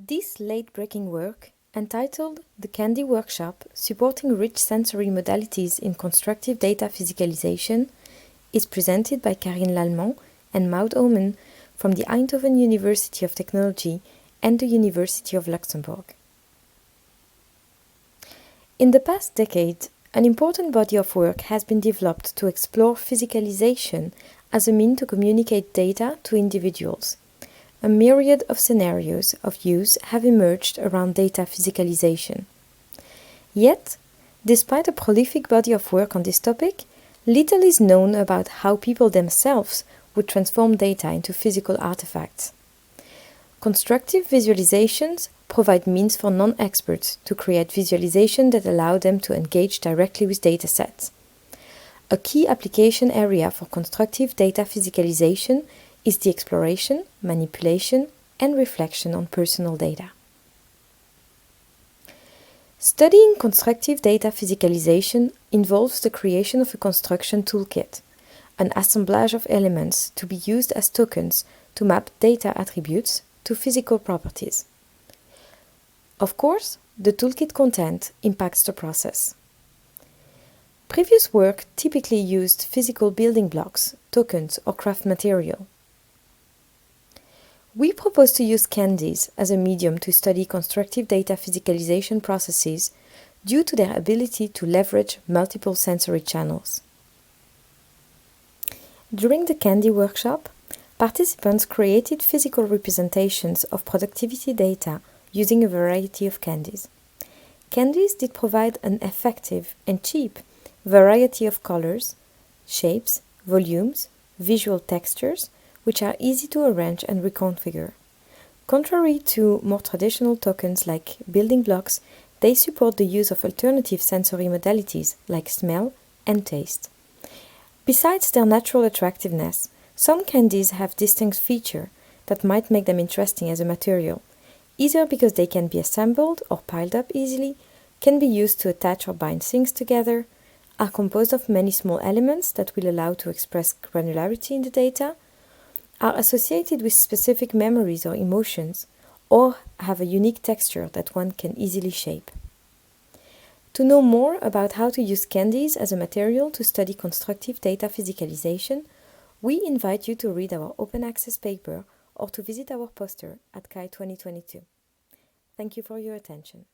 This late-breaking work, entitled The Candy Workshop, Supporting Rich Sensory Modalities in Constructive Data Physicalization, is presented by Carine Lallemand and Oomen from the Eindhoven University of Technology and the University of Luxembourg. In the past decade, an important body of work has been developed to explore physicalization as a means to communicate data to individuals. A myriad of scenarios of use have emerged around data physicalization. Yet, despite a prolific body of work on this topic, little is known about how people themselves would transform data into physical artifacts. Constructive visualizations provide means for non-experts to create visualizations that allow them to engage directly with datasets. A key application area for constructive data physicalization is the exploration, manipulation, and reflection on personal data. Studying constructive data physicalization involves the creation of a construction toolkit, an assemblage of elements to be used as tokens to map data attributes to physical properties. Of course, the toolkit content impacts the process. Previous work typically used physical building blocks, tokens, or craft material. We propose to use candies as a medium to study constructive data physicalization processes due to their ability to leverage multiple sensory channels. During the candy workshop, participants created physical representations of productivity data using a variety of candies. Candies did provide an effective and cheap variety of colors, shapes, volumes, visual textures, which are easy to arrange and reconfigure. Contrary to more traditional tokens like building blocks, they support the use of alternative sensory modalities like smell and taste. Besides their natural attractiveness, some candies have distinct features that might make them interesting as a material, either because they can be assembled or piled up easily, can be used to attach or bind things together, are composed of many small elements that will allow to express granularity in the data, are associated with specific memories or emotions, or have a unique texture that one can easily shape. To know more about how to use candies as a material to study constructive data physicalization, we invite you to read our open access paper or to visit our poster at CHI 2022. Thank you for your attention.